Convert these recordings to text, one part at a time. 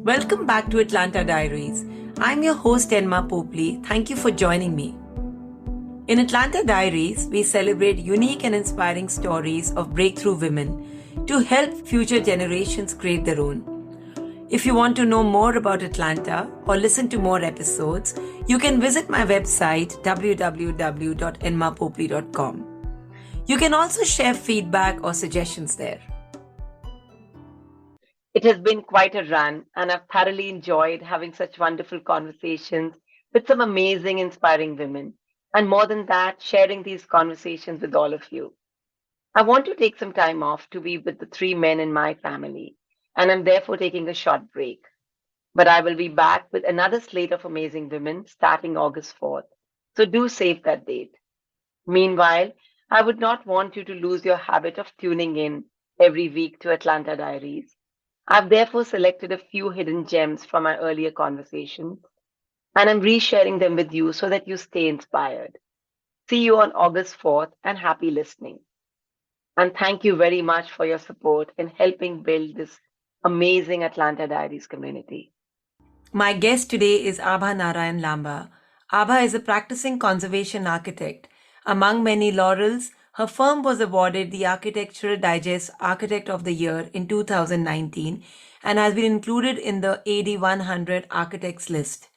Welcome back to Atlanta Diaries. I'm your host Enma Popley. Thank you for joining me. In Atlanta Diaries, we celebrate unique and inspiring stories of breakthrough women to help future generations create their own. If you want to know more about Atlanta or listen to more episodes, you can visit my website www.enmapopley.com. You can also share feedback or suggestions there. It has been quite a run, and I've thoroughly enjoyed having such wonderful conversations with some amazing, inspiring women. And more than that, sharing these conversations with all of you. I want to take some time off to be with the three men in my family, and I'm therefore taking a short break. But I will be back with another slate of amazing women starting August 4th. So do save that date. Meanwhile, I would not want you to lose your habit of tuning in every week to Atlanta Diaries. I've therefore selected a few hidden gems from my earlier conversations, and I'm resharing them with you so that you stay inspired. See you on August 4th, and happy listening. And thank you very much for your support in helping build this amazing Atlanta Diaries community. My guest today is Abha Narain Lamba. Abha is a practicing conservation architect. Among many laurels, her firm was awarded the Architectural Digest Architect of the Year in 2019 and has been included in the AD 100 Architects list.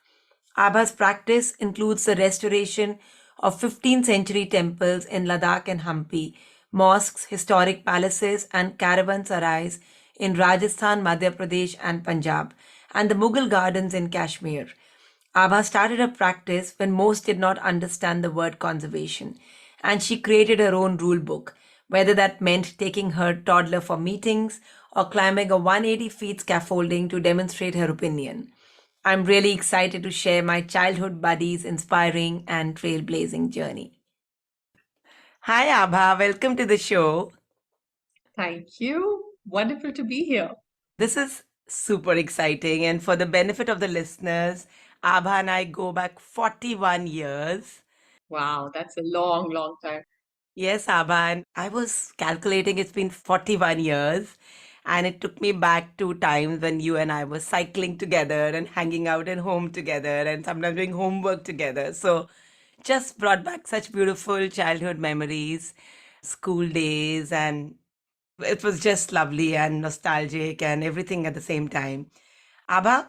Abha's practice includes the restoration of 15th century temples in Ladakh and Hampi, mosques, historic palaces, and caravansarais in Rajasthan, Madhya Pradesh, and Punjab, and the Mughal gardens in Kashmir. Abha started a practice when most did not understand the word conservation, and she created her own rule book, whether that meant taking her toddler for meetings or climbing a 180 feet scaffolding to demonstrate her opinion. I'm really excited to share my childhood buddies' inspiring and trailblazing journey. Hi, Abha. Welcome to the show. Thank you. Wonderful to be here. This is super exciting. And for the benefit of the listeners, Abha and I go back 41 years. Wow, that's a long, long time. Yes, Abha. And I was calculating it's been 41 years. And it took me back to times when you and I were cycling together and hanging out at home together and sometimes doing homework together. So just brought back such beautiful childhood memories, school days, and it was just lovely and nostalgic and everything at the same time. Abha,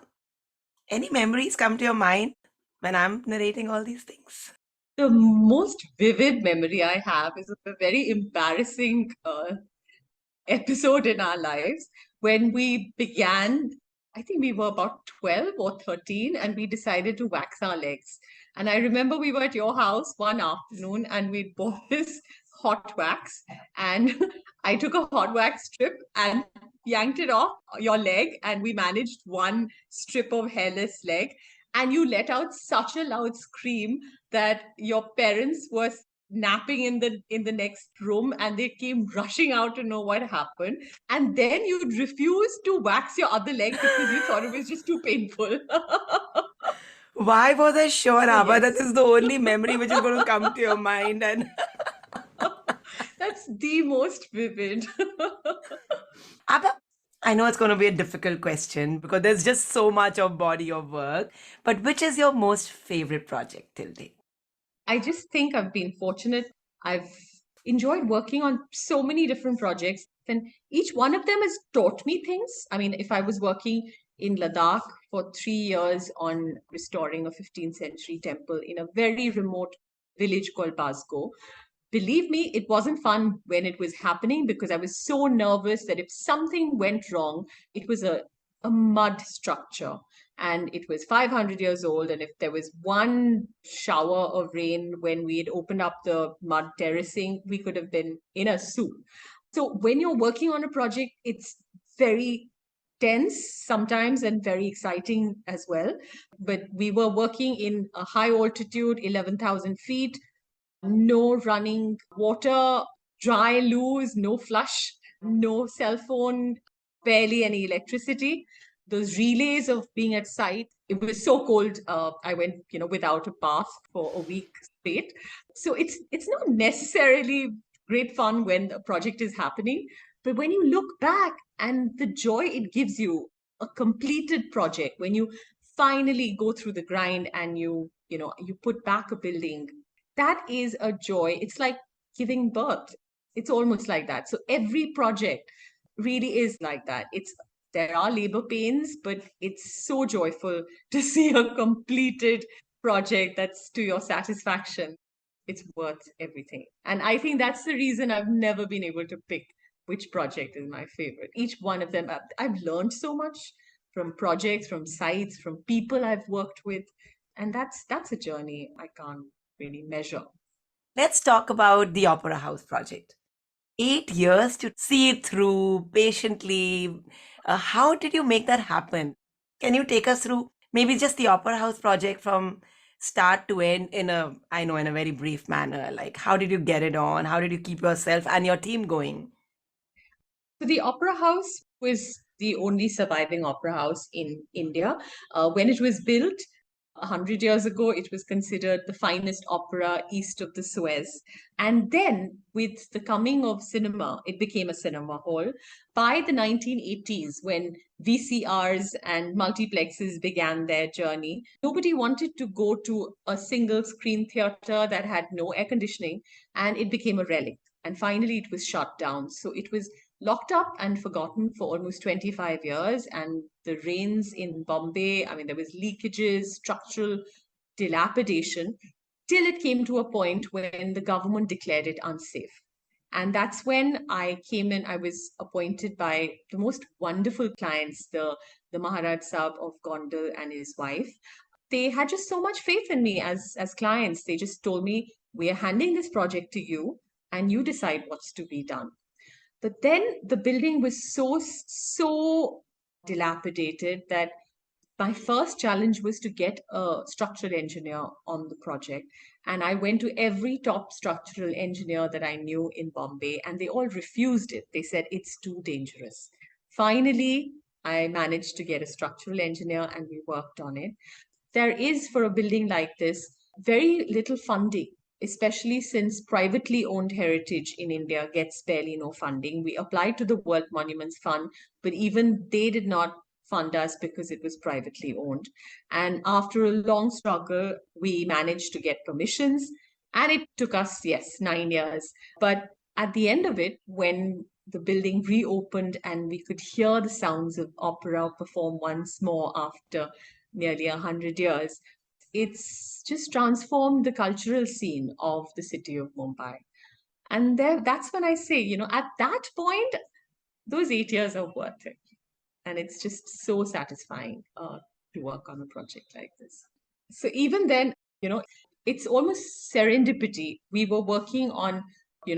any memories come to your mind when I'm narrating all these things? The most vivid memory I have is of a very embarrassing episode in our lives when we began. I think we were about 12 or 13, and we decided to wax our legs. And I remember we were at your house one afternoon and we bought this hot wax. And I took a hot wax strip and yanked it off your leg, and we managed one strip of hairless leg. And you let out such a loud scream that your parents were napping in the next room, and they came rushing out to know what happened. And then you'd refuse to wax your other leg because you thought it was just too painful. Why was I sure, So Abha, that yes. is the only memory which is going to come to your mind? And That's the most vivid. Abha, I know it's going to be a difficult question because there's just so much of body of work. But which is your most favorite project till date? I just think I've been fortunate. I've enjoyed working on so many different projects, and each one of them has taught me things. I mean, if I was working in Ladakh for 3 years on restoring a 15th century temple in a very remote village called Basco, believe me, it wasn't fun when it was happening because I was so nervous that if something went wrong, it was a mud structure and it was 500 years old. And if there was one shower of rain when we had opened up the mud terracing, we could have been in a soup. So when you're working on a project, it's very tense sometimes and very exciting as well. But we were working in a high altitude, 11,000 feet, no running water, dry loos, no flush, no cell phone, barely any electricity. Those relays of being at site, it was so cold. I went, without a bath for a week straight. So it's not necessarily great fun when the project is happening, but when you look back and the joy it gives you, a completed project, when you finally go through the grind and you put back a building, that is a joy. It's like giving birth. It's almost like that. So every project really is like that. There are labor pains, but it's so joyful to see a completed project that's to your satisfaction. It's worth everything. And I think that's the reason I've never been able to pick which project is my favorite. Each one of them, I've learned so much from projects, from sites, from people I've worked with. And that's a journey I can't really measure. Let's talk about the Opera House project. 8 years to see it through patiently. How did you make that happen? Can you take us through maybe just the Opera House project from start to end in a very brief manner? Like, how did you get it on? How did you keep yourself and your team going? So the Opera House was the only surviving opera house in India. When it was built 100 years ago, it was considered the finest opera east of the Suez. And then, with the coming of cinema, it became a cinema hall. By the 1980s, when VCRs and multiplexes began their journey, nobody wanted to go to a single screen theater that had no air conditioning, and it became a relic. And finally, it was shut down. So it was locked up and forgotten for almost 25 years. And the rains in Bombay, I mean, there was leakages, structural dilapidation, till it came to a point when the government declared it unsafe. And that's when I came in. I was appointed by the most wonderful clients, the Maharaj Sahib of Gondal and his wife. They had just so much faith in me as clients. They just told me, we are handing this project to you and you decide what's to be done. But then the building was so dilapidated that my first challenge was to get a structural engineer on the project. And I went to every top structural engineer that I knew in Bombay, and they all refused it. They said it's too dangerous. Finally, I managed to get a structural engineer and we worked on it. There is, for a building like this, very little funding, especially since privately owned heritage in India gets barely no funding. We applied to the World Monuments Fund, but even they did not fund us because it was privately owned. And after a long struggle, we managed to get permissions. And it took us, yes, 9 years. But at the end of it, when the building reopened and we could hear the sounds of opera perform once more after nearly 100 years, it's just transformed the cultural scene of the city of Mumbai. And that's when I say, at that point, those 8 years are worth it. And it's just so satisfying to work on a project like this. So even then, it's almost serendipity. We were working on,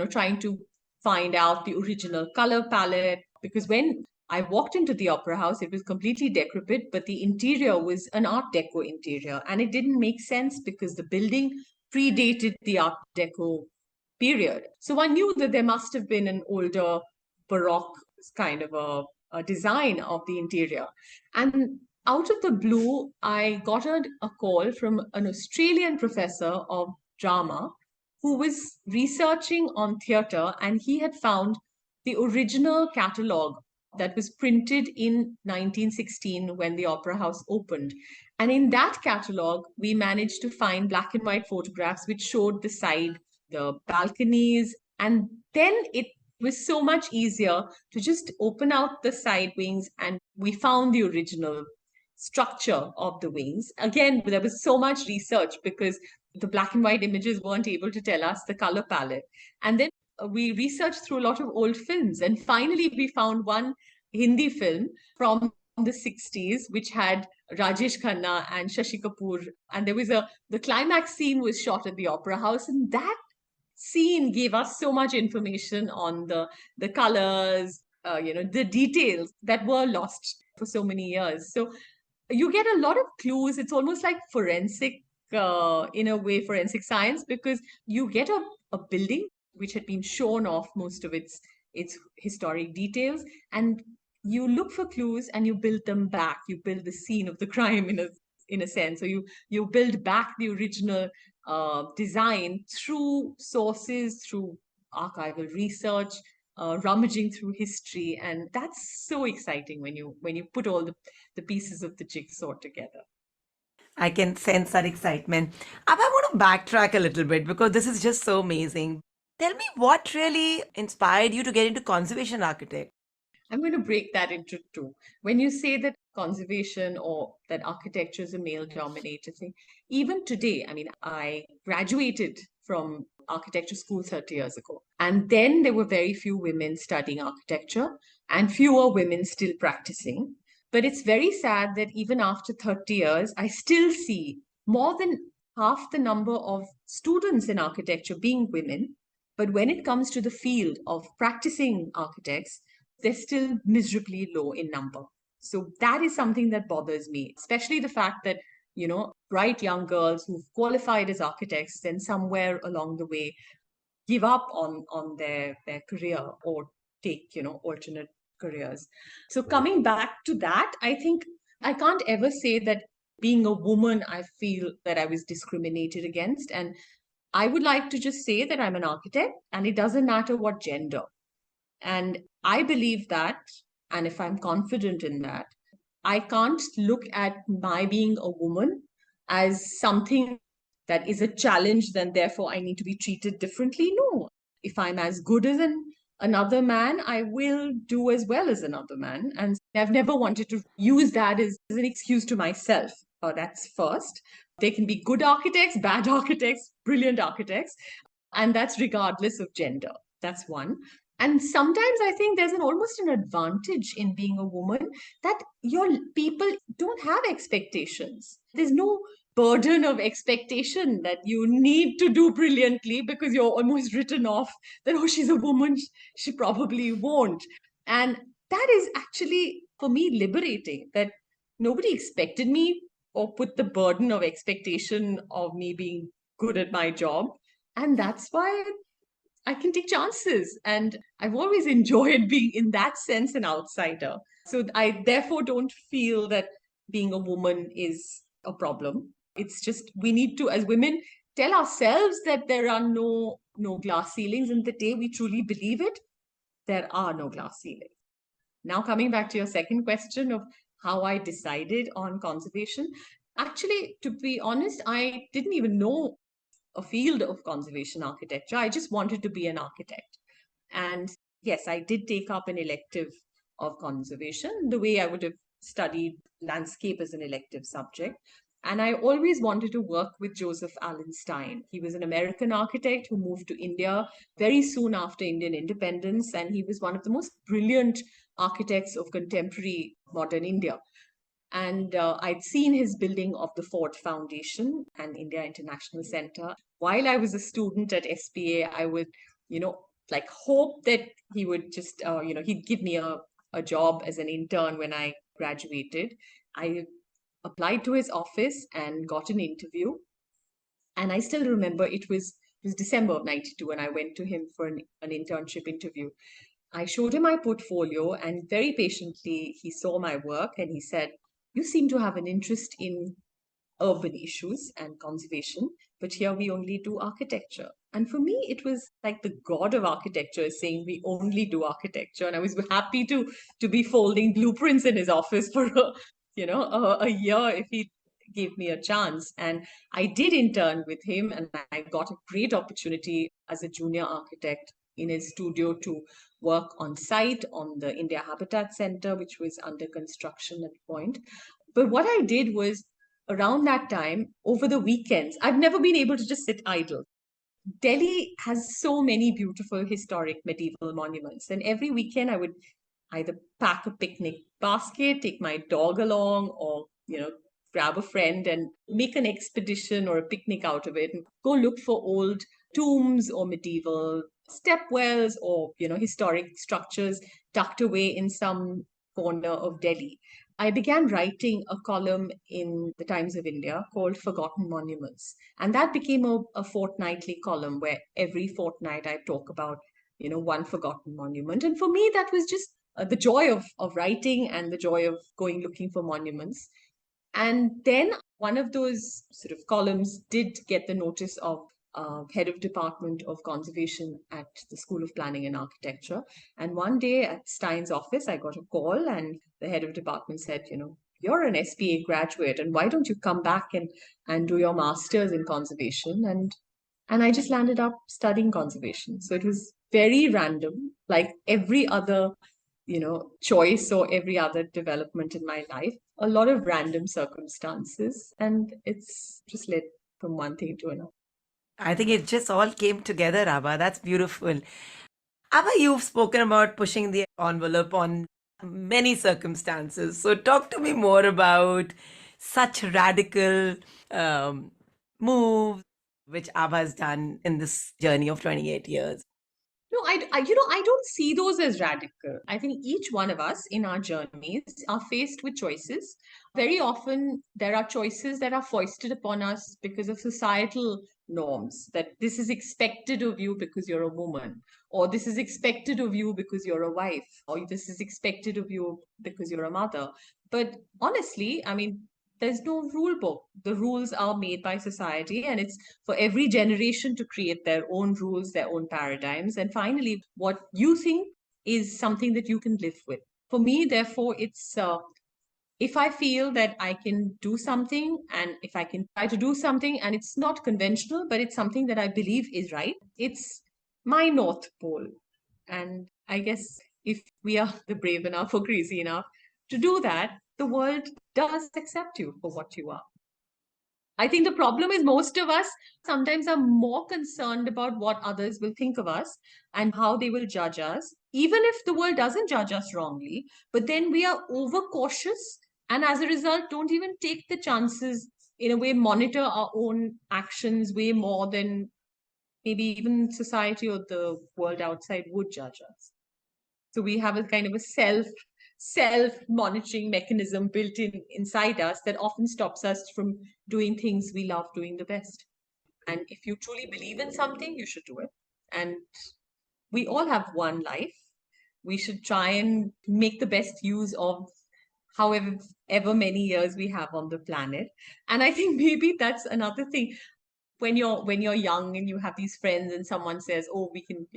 trying to find out the original color palette, because when I walked into the opera house, it was completely decrepit, but the interior was an Art Deco interior. And it didn't make sense because the building predated the Art Deco period. So I knew that there must have been an older Baroque kind of a design of the interior. And out of the blue, I got a call from an Australian professor of drama who was researching on theatre, and he had found the original catalogue that was printed in 1916 when the Opera House opened. And in that catalogue, we managed to find black and white photographs which showed the side, the balconies, and then it was so much easier to just open out the side wings, and we found the original structure of the wings. Again, there was so much research because the black and white images weren't able to tell us the color palette. And then we researched through a lot of old films, and finally we found one Hindi film from the 60s which had Rajesh Khanna and Shashi Kapoor, and there was the climax scene was shot at the opera house, and that scene gave us so much information on the colors, the details that were lost for so many years. So you get a lot of clues. It's almost like forensic, in a way, forensic science, because you get a building which had been shown off most of its historic details, and you look for clues and you build them back. You build the scene of the crime in a sense. So you build back the original design through sources, through archival research. rummaging through history. And that's so exciting when you put all the pieces of the jigsaw together. I can sense that excitement. Abha, I want to backtrack a little bit because this is just so amazing. Tell me what really inspired you to get into conservation architect? I'm going to break that into two. When you say that conservation or that architecture is a male dominated thing, even today, I mean, I graduated from architecture school 30 years ago. And then there were very few women studying architecture and fewer women still practicing. But it's very sad that even after 30 years, I still see more than half the number of students in architecture being women. But when it comes to the field of practicing architects, they're still miserably low in number. So that is something that bothers me, especially the fact that, bright young girls who've qualified as architects, then somewhere along the way give up on their career or take, alternate careers. So coming back to that, I think I can't ever say that being a woman, I feel that I was discriminated against. And I would like to just say that I'm an architect and it doesn't matter what gender. And I believe that, and if I'm confident in that, I can't look at my being a woman as something that is a challenge, then therefore I need to be treated differently. No. If I'm as good as another man, I will do as well as another man. And I've never wanted to use that as an excuse to myself. That's first. They can be good architects, bad architects, brilliant architects, and that's regardless of gender. That's one. And sometimes I think there's almost an advantage in being a woman that your people don't have expectations. There's no burden of expectation that you need to do brilliantly because you're almost written off that, oh, she's a woman, she probably won't. And that is actually, for me, liberating, that nobody expected me or put the burden of expectation of me being good at my job. And that's why I can take chances. And I've always enjoyed being, in that sense, an outsider. So I therefore don't feel that being a woman is a problem. It's just we need to, as women, tell ourselves that there are no glass ceilings. And the day we truly believe it, there are no glass ceilings. Now, coming back to your second question of how I decided on conservation, actually, to be honest, I didn't even know a field of conservation architecture. I just wanted to be an architect. And yes, I did take up an elective of conservation, the way I would have studied landscape as an elective subject. And I always wanted to work with Joseph Allen Stein. He was an American architect who moved to India very soon after Indian independence. And he was one of the most brilliant architects of contemporary modern India. And I'd seen his building of the Ford Foundation and India International Center. While I was a student at SPA, I would, like hope that he would just, he'd give me a job as an intern when I graduated. I applied to his office and got an interview. And I still remember it was December of 92 and I went to him for an internship interview. I showed him my portfolio and very patiently he saw my work and he said, you seem to have an interest in urban issues and conservation, but here we only do architecture. And for me, it was like the god of architecture is saying we only do architecture. And I was happy to be folding blueprints in his office for a year if he gave me a chance. And I did intern with him and I got a great opportunity as a junior architect in his studio to work on site on the India Habitat Center, which was under construction at the point. But what I did was around that time, over the weekends, I've never been able to just sit idle. Delhi has so many beautiful historic medieval monuments. And every weekend I would either pack a picnic basket, take my dog along, or, grab a friend and make an expedition or a picnic out of it and go look for old tombs or medieval stepwells or, historic structures tucked away in some corner of Delhi. I began writing a column in the Times of India called Forgotten Monuments. And that became a fortnightly column where every fortnight I talk about, one forgotten monument. And for me, that was just the joy of writing and the joy of going looking for monuments. And then one of those sort of columns did get the notice of head of department of conservation at the School of Planning and Architecture. And one day at Stein's office, I got a call, and the head of department said, you're an SPA graduate, and why don't you come back and do your master's in conservation? And I just landed up studying conservation. So it was very random, like every other, choice or every other development in my life, a lot of random circumstances. And it's just led from one thing to another. I think it just all came together, Abha. That's beautiful. Abha, you've spoken about pushing the envelope on many circumstances. So talk to me more about such radical moves which Abha has done in this journey of 28 years. No, I don't see those as radical. I think each one of us in our journeys are faced with choices. Very often, there are choices that are foisted upon us because of societal norms, that this is expected of you because you're a woman, or this is expected of you because you're a wife, or this is expected of you because you're a mother. But honestly, I mean, there's no rule book. The rules are made by society, and it's for every generation to create their own rules, their own paradigms. And finally, what you think is something that you can live with. For me, therefore, it's if I feel that I can do something, and if I can try to do something, and it's not conventional, but it's something that I believe is right, it's my North Pole. And I guess if we are the brave enough or crazy enough to do that, the world does accept you for what you are. I think the problem is most of us sometimes are more concerned about what others will think of us and how they will judge us, even if the world doesn't judge us wrongly. But then we are overcautious, and as a result, don't even take the chances, in a way, monitor our own actions way more than maybe even society or the world outside would judge us. So we have a kind of a self-monitoring mechanism built inside us that often stops us from doing things we love doing the best. And if you truly believe in something, you should do it. And we all have one life. We should try and make the best use of however ever many years we have on the planet. And I think maybe that's another thing. When you're young and you have these friends and someone says, oh, we can,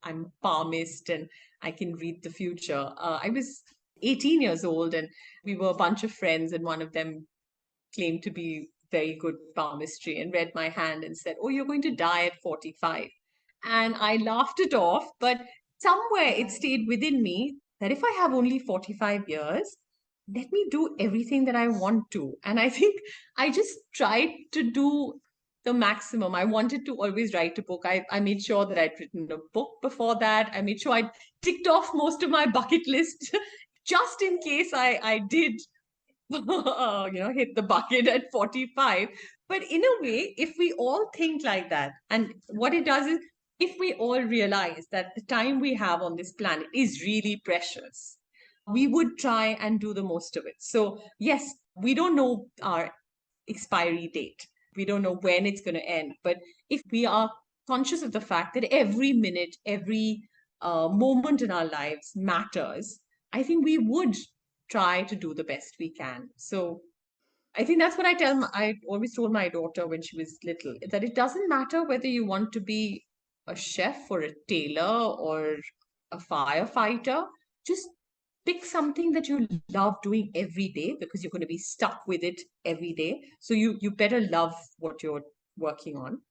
I'm a palmist and I can read the future. I was 18 years old, and we were a bunch of friends, and one of them claimed to be very good palmistry and read my hand and said, oh, you're going to die at 45. And I laughed it off, but somewhere it stayed within me that if I have only 45 years, let me do everything that I want to. And I think I just tried to do the maximum. I wanted to always write a book. I made sure that I'd written a book before that. I made sure I ticked off most of my bucket list just in case I did hit the bucket at 45. But in a way, if we all think like that, and what it does is, if we all realize that the time we have on this planet is really precious, we would try and do the most of it. So yes, we don't know our expiry date. We don't know when it's going to end. But if we are conscious of the fact that every minute, every moment in our lives matters, I think we would try to do the best we can. So I think that's what I always told my daughter when she was little, that it doesn't matter whether you want to be a chef or a tailor or a firefighter. Just pick something that you love doing every day, because you're going to be stuck with it every day. So you better love what you're working on,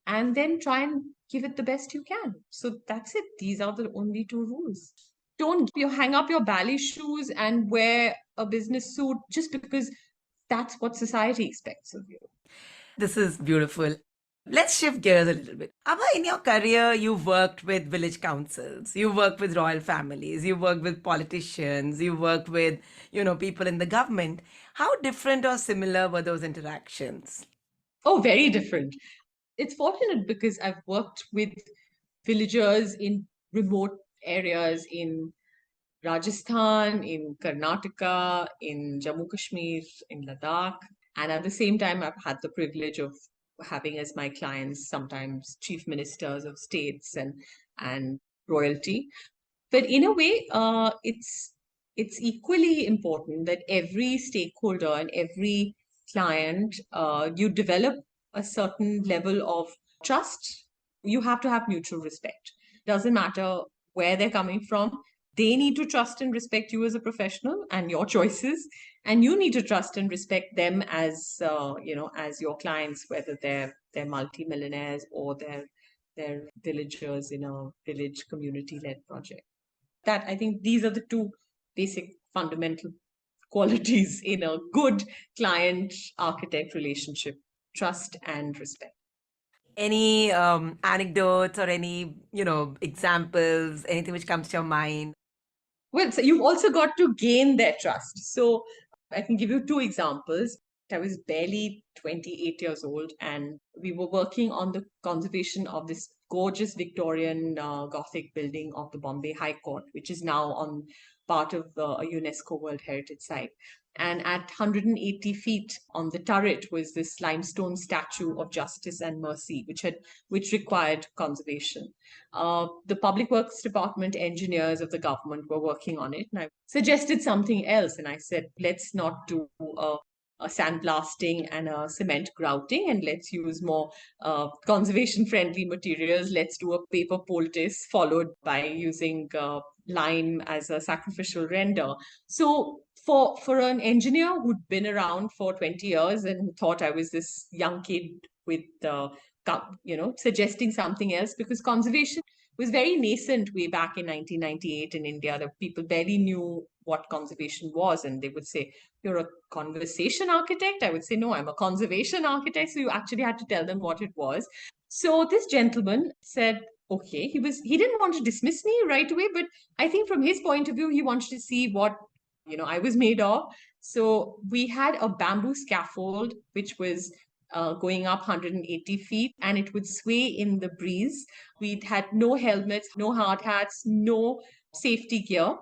and then try and give it the best you can. So that's it. These are the only two rules. Don't you hang up your ballet shoes and wear a business suit just because that's what society expects of you. This is beautiful. Let's shift gears a little bit. Abha, in your career, you've worked with village councils, you've worked with royal families, you've worked with politicians, you've worked with, people in the government. How different or similar were those interactions? Oh, very different. It's fortunate because I've worked with villagers in remote areas in Rajasthan, in Karnataka, in Jammu Kashmir, in Ladakh. And at the same time, I've had the privilege of having as my clients sometimes chief ministers of states and royalty. But in a way, it's equally important that every stakeholder and every client, you develop a certain level of trust, you have to have mutual respect. Doesn't matter where they're coming from. They need to trust and respect you as a professional and your choices, and you need to trust and respect them as as your clients, whether they're multi-millionaires or they're villagers in a village community-led project. That, I think, these are the two basic fundamental qualities in a good client architect relationship: trust and respect. Any anecdotes or any, examples, anything which comes to your mind? Well, so you've also got to gain their trust. So I can give you two examples. I was barely 28 years old, and we were working on the conservation of this gorgeous Victorian Gothic building of the Bombay High Court, which is now on part of a UNESCO World Heritage Site. And at 180 feet on the turret was this limestone statue of justice and mercy, which required conservation. The Public Works Department engineers of the government were working on it, and I suggested something else. And I said, let's not do a sandblasting and a cement grouting, and let's use more conservation-friendly materials. Let's do a paper poultice followed by using lime as a sacrificial render. So for an engineer who'd been around for 20 years and who thought I was this young kid with suggesting something else, because conservation was very nascent way back in 1998 in India. The people barely knew what conservation was, and they would say, "You're a conversation architect?" I would say, "No, I'm a conservation architect." So you actually had to tell them what it was. So this gentleman said, okay, he didn't want to dismiss me right away, but I think from his point of view, he wanted to see what I was made of. So we had a bamboo scaffold which was going up 180 feet, and it would sway in the breeze. We had no helmets, no hard hats, no safety gear,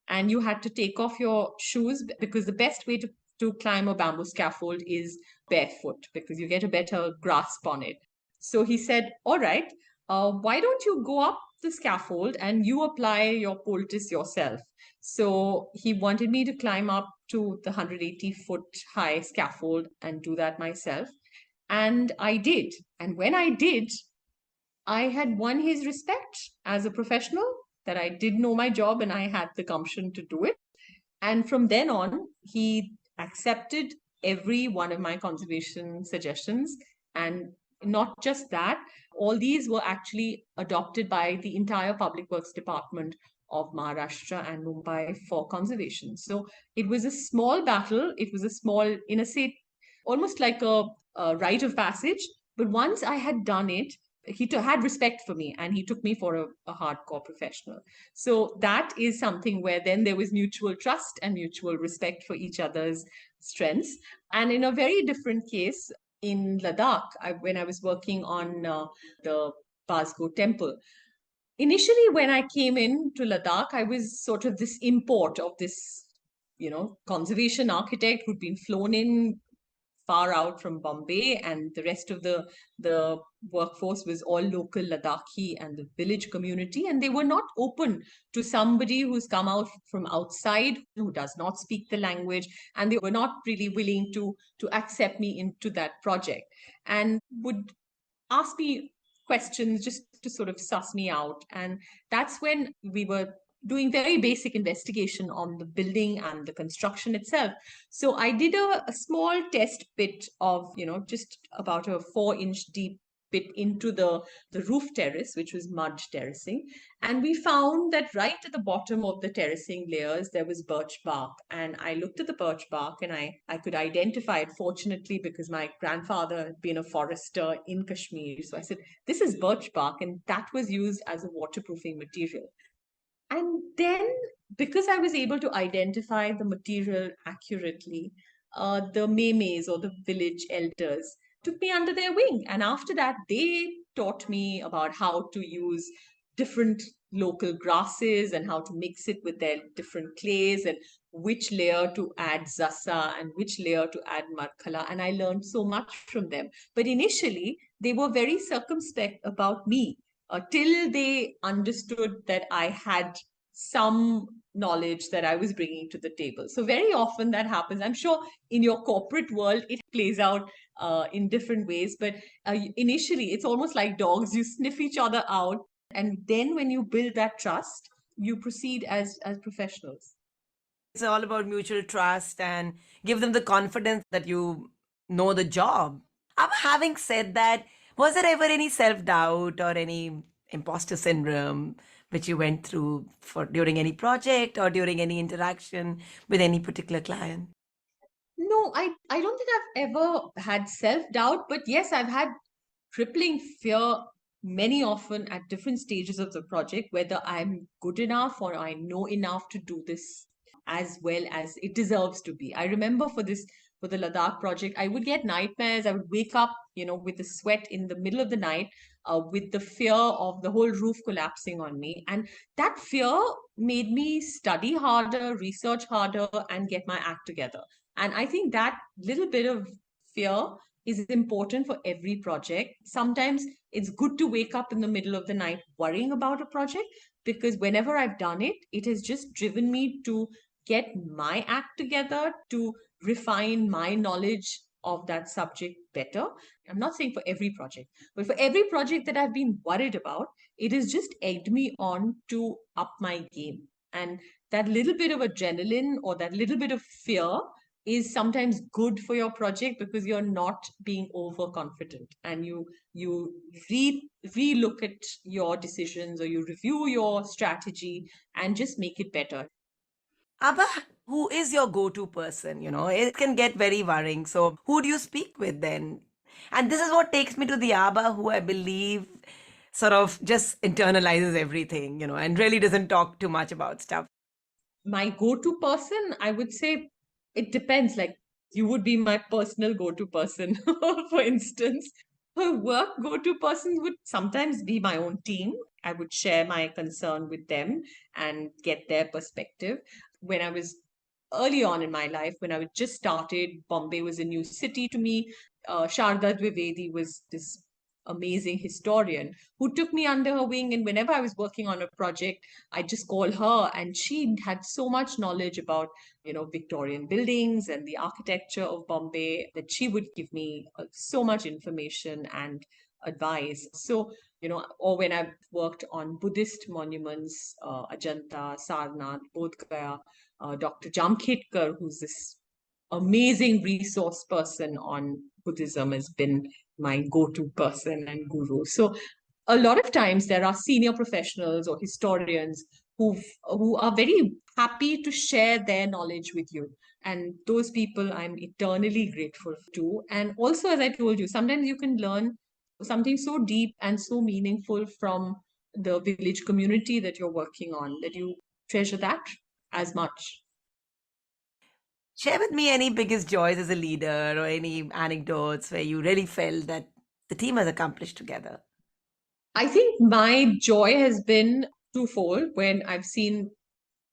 and you had to take off your shoes, because the best way to climb a bamboo scaffold is barefoot, because you get a better grasp on it. So he said, all right, why don't you go up the scaffold and you apply your poultice yourself? So he wanted me to climb up to the 180-foot high scaffold and do that myself. And I did. And when I did, I had won his respect as a professional, that I did know my job and I had the gumption to do it. And from then on, he accepted every one of my conservation suggestions. And not just that, all these were actually adopted by the entire Public Works Department of Maharashtra and Mumbai for conservation. So it was a small battle. It was a small, in a say, almost like a rite of passage. But once I had done it, he had respect for me, and he took me for a hardcore professional. So that is something where then there was mutual trust and mutual respect for each other's strengths. And in a very different case, in Ladakh, when I was working on the Basgo temple, initially when I came in to Ladakh, I was sort of this import of this, conservation architect who'd been flown in far out from Bombay, and the rest of the workforce was all local Ladakhi and the village community, and they were not open to somebody who's come out from outside, who does not speak the language, and they were not really willing to accept me into that project, and would ask me questions just to sort of suss me out. And that's when we were doing very basic investigation on the building and the construction itself. So I did a small test pit of, just about a 4-inch deep pit into the roof terrace, which was mud terracing. And we found that right at the bottom of the terracing layers, there was birch bark. And I looked at the birch bark and I could identify it, fortunately, because my grandfather had been a forester in Kashmir. So I said, this is birch bark, and that was used as a waterproofing material. And then, because I was able to identify the material accurately, the memes or the village elders took me under their wing. And after that, they taught me about how to use different local grasses and how to mix it with their different clays, and which layer to add zasa and which layer to add markhala. And I learned so much from them. But initially, they were very circumspect about me, till they understood that I had some knowledge that I was bringing to the table. So very often that happens. I'm sure in your corporate world, it plays out in different ways. But initially, it's almost like dogs. You sniff each other out. And then when you build that trust, you proceed as professionals. It's all about mutual trust and give them the confidence that you know the job. Having said that, was there ever any self-doubt or any imposter syndrome which you went through for during any project or during any interaction with any particular client? No, I don't think I've ever had self-doubt, but yes, I've had crippling fear many often at different stages of the project, whether I'm good enough or I know enough to do this as well as it deserves to be. I remember for the Ladakh project, I would get nightmares. I would wake up, with the sweat in the middle of the night, with the fear of the whole roof collapsing on me. And that fear made me study harder, research harder, and get my act together. And I think that little bit of fear is important for every project. Sometimes it's good to wake up in the middle of the night worrying about a project, because whenever I've done it, it has just driven me to get my act together, to refine my knowledge of that subject better. I'm not saying for every project, but for every project that I've been worried about, it has just egged me on to up my game. And that little bit of adrenaline or that little bit of fear is sometimes good for your project, because you're not being overconfident, and you re-look at your decisions, or you review your strategy and just make it better. Abha, who is your go-to person? It can get very worrying. So who do you speak with then? And this is what takes me to the Abha, who I believe sort of just internalizes everything, and really doesn't talk too much about stuff. My go-to person, I would say it depends. Like, you would be my personal go-to person, for instance. Her work go-to person would sometimes be my own team. I would share my concern with them and get their perspective. When I was early on in my life, when I was just started, Bombay was a new city to me. Sharda Dwivedi was this amazing historian who took me under her wing. And whenever I was working on a project, I just call her, and she had so much knowledge about, Victorian buildings and the architecture of Bombay, that she would give me so much information and advice. So, or when I've worked on Buddhist monuments, Ajanta, Sarnath, Bodh Gaya, Dr. Jamkhetkar, who's this amazing resource person on Buddhism, has been my go-to person and guru. So a lot of times there are senior professionals or historians who are very happy to share their knowledge with you. And those people I'm eternally grateful to. And also, as I told you, sometimes you can learn something so deep and so meaningful from the village community that you're working on, that you treasure that as much. Share with me any biggest joys as a leader or any anecdotes where you really felt that the team has accomplished together. I think my joy has been twofold when I've seen,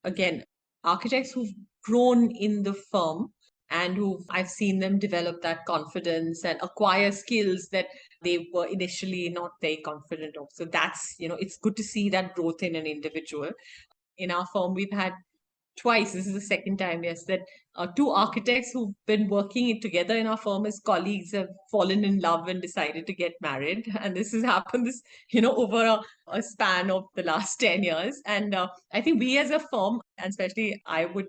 again, architects who've grown in the firm, and who I've seen them develop that confidence and acquire skills that they were initially not very confident of. So that's, it's good to see that growth in an individual. In our firm, we've had twice, this is the second time, yes, that two architects who've been working together in our firm as colleagues have fallen in love and decided to get married. And this has happened over a span of the last 10 years. And I think we as a firm, and especially I would,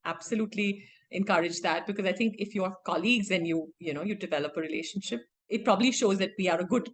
absolutely encourage that, because I think if you're colleagues and you develop a relationship, it probably shows that we are a good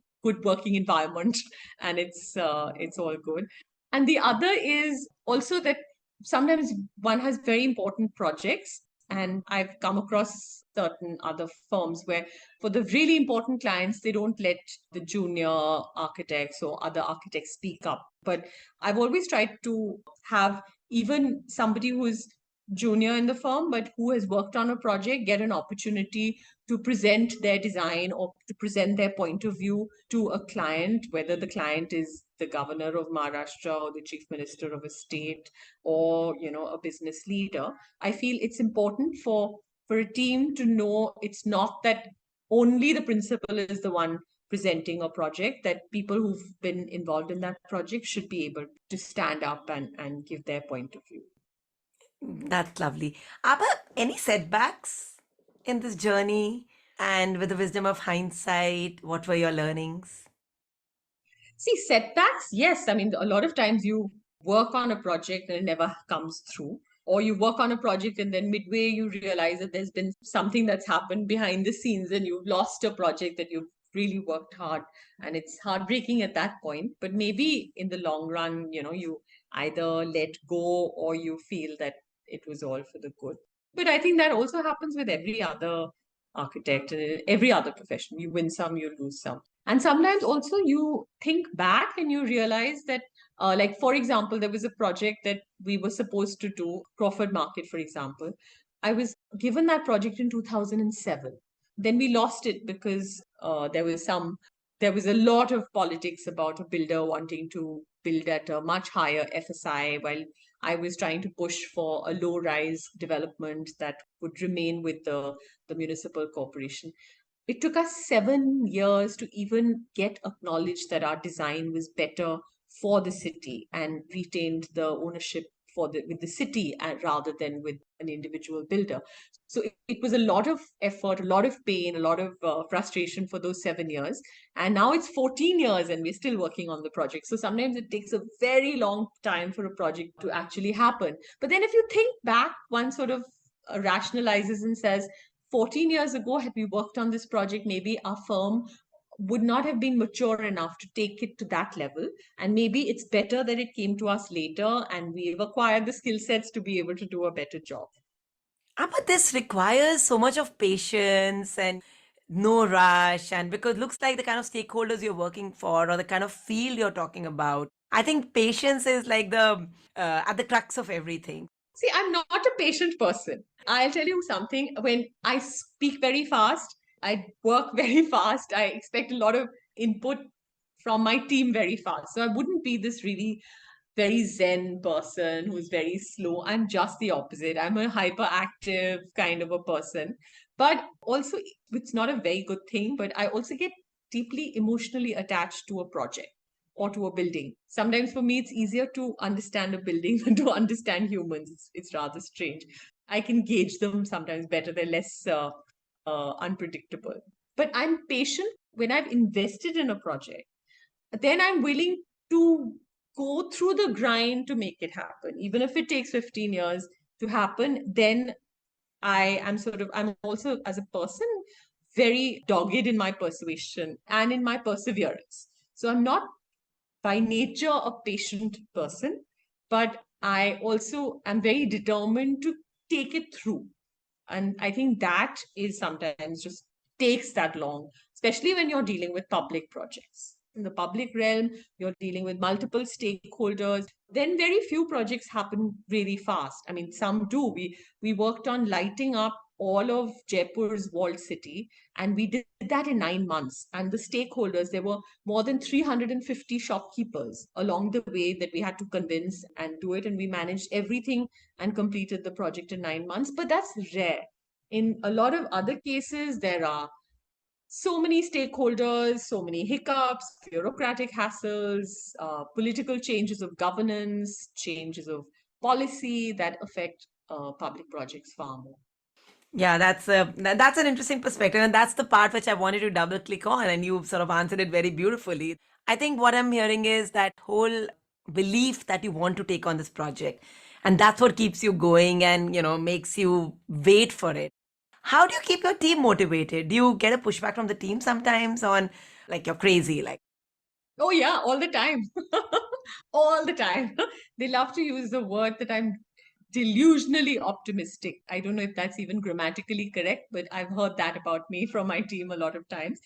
working environment, and it's all good. And the other is also that sometimes one has very important projects, and I've come across certain other firms where for the really important clients, they don't let the junior architects or other architects speak up. But I've always tried to have even somebody who is junior in the firm but who has worked on a project get an opportunity to present their design or to present their point of view to a client, whether the client is the governor of Maharashtra or the chief minister of a state, or a business leader. I feel it's important for a team to know it's not that only the principal is the one presenting a project, that people who've been involved in that project should be able to stand up and give their point of view. That's lovely. Abha, any setbacks in this journey? And with the wisdom of hindsight, what were your learnings? See, setbacks, yes. I mean, a lot of times you work on a project and it never comes through. Or you work on a project and then midway you realize that there's been something that's happened behind the scenes and you've lost a project that you've really worked hard. And it's heartbreaking at that point. But maybe in the long run, you either let go or you feel that it was all for the good. But I think that also happens with every other architect and in every other profession. You win some, you lose some. And sometimes also you think back and you realize that, like, for example, there was a project that we were supposed to do, Crawford Market, for example. I was given that project in 2007. Then we lost it because there was a lot of politics about a builder wanting to build at a much higher FSI, while I was trying to push for a low rise development that would remain with the municipal corporation. It took us 7 years to even get acknowledged that our design was better for the city and retained the ownership with the city rather than with an individual builder. So it was a lot of effort, a lot of pain, a lot of frustration for those 7 years. And now it's 14 years and we're still working on the project. So sometimes it takes a very long time for a project to actually happen. But then if you think back, one sort of rationalizes and says, 14 years ago, had we worked on this project, maybe our firm would not have been mature enough to take it to that level. And maybe it's better that it came to us later and we've acquired the skill sets to be able to do a better job. But this requires so much of patience and no rush. And because it looks like the kind of stakeholders you're working for or the kind of field you're talking about, I think patience is like the at the crux of everything. See, I'm not a patient person. I'll tell you something. When I speak very fast, I work very fast. I expect a lot of input from my team very fast. So I wouldn't be this really very zen person who's very slow. I'm just the opposite. I'm a hyperactive kind of a person. But also, it's not a very good thing, but I also get deeply emotionally attached to a project or to a building. Sometimes for me, it's easier to understand a building than to understand humans. It's rather strange. I can gauge them sometimes better. They're less unpredictable. But I'm patient when I've invested in a project. Then I'm willing to go through the grind to make it happen. Even if it takes 15 years to happen, then I'm also, as a person, very dogged in my persuasion and in my perseverance. So I'm not by nature a patient person, but I also am very determined to take it through. And I think that is sometimes just takes that long, especially when you're dealing with public projects. In the public realm, you're dealing with multiple stakeholders. Then very few projects happen really fast. I mean, some do. We worked on lighting up all of Jaipur's walled city, and we did that in 9 months. And the stakeholders, there were more than 350 shopkeepers along the way that we had to convince and do it. And we managed everything and completed the project in 9 months. But that's rare. In a lot of other cases, there are so many stakeholders, so many hiccups, bureaucratic hassles, political changes of governance, changes of policy that affect public projects far more. Yeah, that's an interesting perspective, and that's the part which I wanted to double click on, and you sort of answered it very beautifully. I think what I'm hearing is that whole belief that you want to take on this project, and that's what keeps you going and makes you wait for it. How do you keep your team motivated? Do you get a pushback from the team sometimes on like you're crazy, like? Oh yeah, all the time. All the time. They love to use the word that I'm delusionally optimistic. I don't know if that's even grammatically correct, but I've heard that about me from my team a lot of times.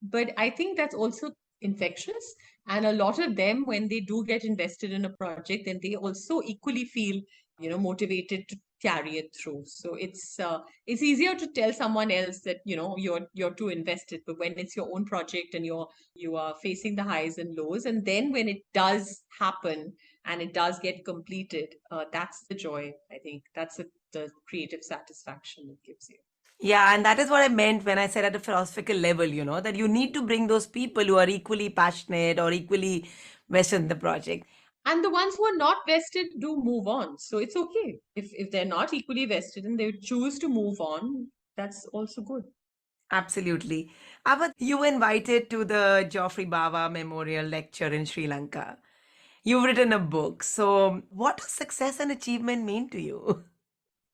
But I think that's also infectious. And a lot of them, when they do get invested in a project, then they also equally feel, motivated to carry it through. So it's easier to tell someone else that you're too invested, but when it's your own project and you are facing the highs and lows, and then when it does happen and it does get completed, that's the joy. I think that's the creative satisfaction it gives you. Yeah, and that is what I meant when I said at a philosophical level, that you need to bring those people who are equally passionate or equally vested in the project. And the ones who are not vested do move on. So it's okay. If they're not equally vested and they choose to move on, that's also good. Absolutely. Abha, you were invited to the Geoffrey Bawa Memorial Lecture in Sri Lanka. You've written a book. So, what does success and achievement mean to you?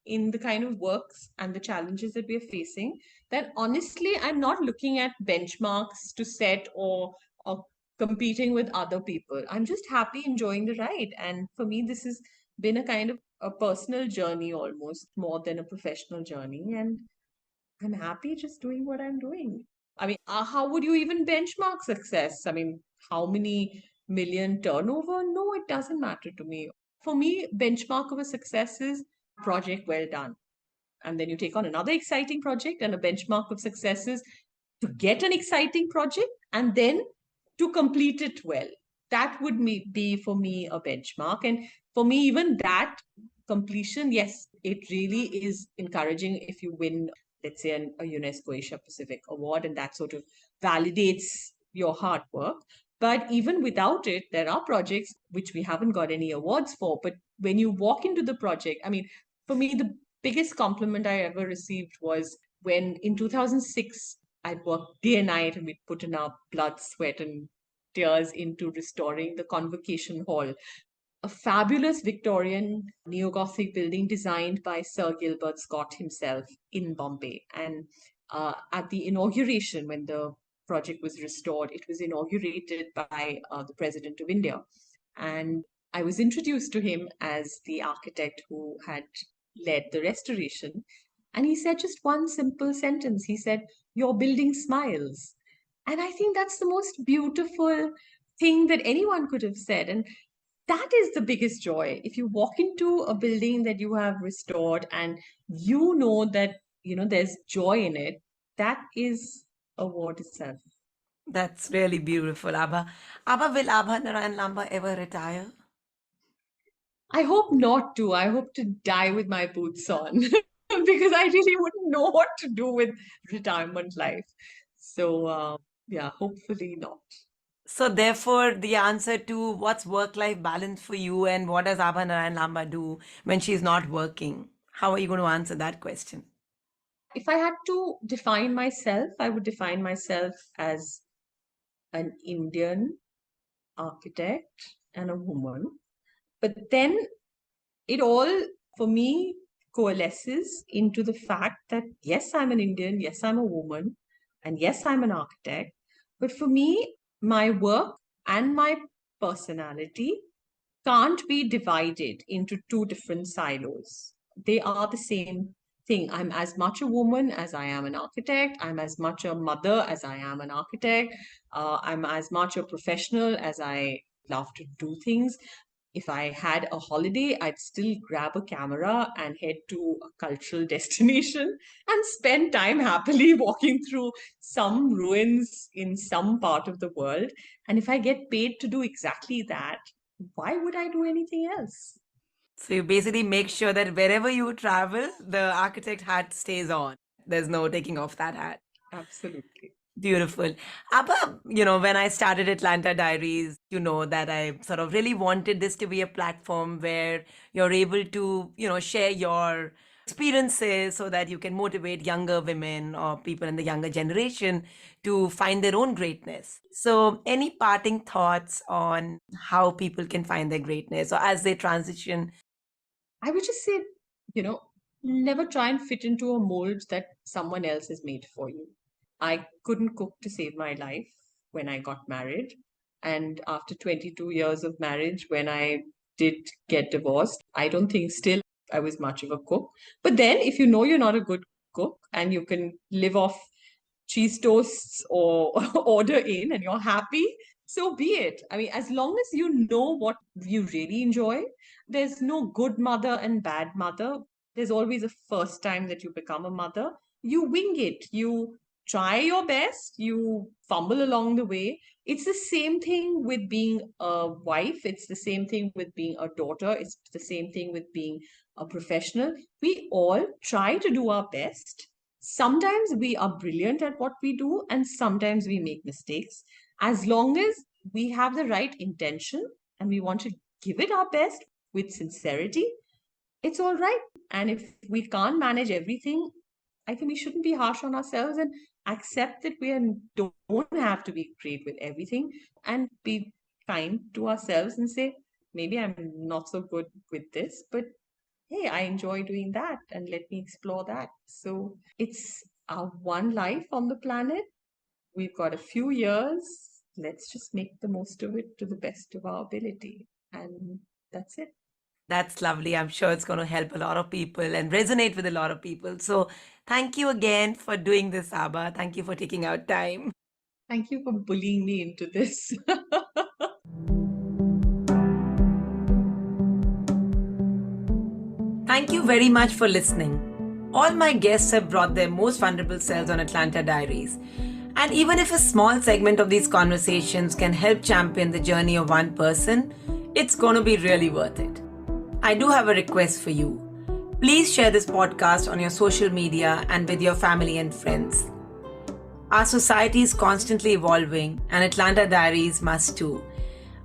In the kind of works and the challenges that we are facing, that honestly, I'm not looking at benchmarks to set or competing with other people. I'm just happy enjoying the ride. And for me, this has been a kind of a personal journey almost more than a professional journey. And I'm happy just doing what I'm doing. I mean, how would you even benchmark success? I mean, how many million turnover? No, it doesn't matter to me. For me, benchmark of a success is project well done. And then you take on another exciting project, and a benchmark of success is to get an exciting project and then to complete it well. That would be for me a benchmark. And for me, even that completion, yes, it really is encouraging if you win, let's say, a UNESCO Asia Pacific Award, and that sort of validates your hard work. But even without it, there are projects which we haven't got any awards for. But when you walk into the project, I mean, for me, the biggest compliment I ever received was when in 2006, I'd worked day and night and we'd put in our blood, sweat, and tears into restoring the Convocation Hall, a fabulous Victorian neo-Gothic building designed by Sir Gilbert Scott himself in Bombay. And at the inauguration, when the project was restored, it was inaugurated by the President of India. And I was introduced to him as the architect who had led the restoration. And he said just one simple sentence. He said, "Your building smiles." And I think that's the most beautiful thing that anyone could have said. And that is the biggest joy. If you walk into a building that you have restored and you know that, there's joy in it, that is a award itself. That's really beautiful, Abha. Abha, will Abha Narayan Lamba ever retire? I hope not to. I hope to die with my boots on because I really wouldn't know what to do with retirement life. So, yeah, hopefully not. So, therefore, the answer to what's work-life balance for you and what does Abha Narayan Lamba do when she's not working? How are you going to answer that question? If I had to define myself, I would define myself as an Indian architect and a woman. But then it all, for me, coalesces into the fact that yes, I'm an Indian, yes, I'm a woman, and yes, I'm an architect. But for me, my work and my personality can't be divided into two different silos. They are the same thing. I'm as much a woman as I am an architect. I'm as much a mother as I am an architect. I'm as much a professional as I love to do things. If I had a holiday, I'd still grab a camera and head to a cultural destination and spend time happily walking through some ruins in some part of the world. And if I get paid to do exactly that, why would I do anything else? So, you basically make sure that wherever you travel, the architect hat stays on. There's no taking off that hat. Absolutely. Beautiful. Abha, when I started Atlanta Diaries, that I sort of really wanted this to be a platform where you're able to, share your experiences so that you can motivate younger women or people in the younger generation to find their own greatness. So, any parting thoughts on how people can find their greatness or as they transition? I would just say, never try and fit into a mold that someone else has made for you. I couldn't cook to save my life when I got married. And after 22 years of marriage, when I did get divorced, I don't think still I was much of a cook. But then, if you know you're not a good cook and you can live off cheese toasts or order in and you're happy, so be it. I mean, as long as you know what you really enjoy, there's no good mother and bad mother. There's always a first time that you become a mother. You wing it, you try your best, you fumble along the way. It's the same thing with being a wife, it's the same thing with being a daughter, it's the same thing with being a professional. We all try to do our best. Sometimes we are brilliant at what we do, and sometimes we make mistakes. As long as we have the right intention and we want to give it our best with sincerity, it's all right. And if we can't manage everything, I think we shouldn't be harsh on ourselves and accept that don't have to be great with everything, and be kind to ourselves and say, maybe I'm not so good with this, but hey, I enjoy doing that and let me explore that. So it's our one life on the planet. We've got a few years. Let's just make the most of it to the best of our ability. And that's it. That's lovely. I'm sure it's going to help a lot of people and resonate with a lot of people. So thank you again for doing this, Abha. Thank you for taking out time. Thank you for bullying me into this. Thank you very much for listening. All my guests have brought their most vulnerable selves on Atlanta Diaries. And even if a small segment of these conversations can help champion the journey of one person, it's going to be really worth it. I do have a request for you. Please share this podcast on your social media and with your family and friends. Our society is constantly evolving, and Atlanta Diaries must too.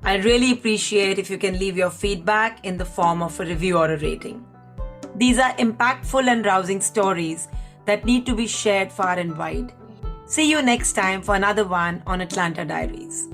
I really appreciate if you can leave your feedback in the form of a review or a rating. These are impactful and rousing stories that need to be shared far and wide. See you next time for another one on Atlanta Diaries.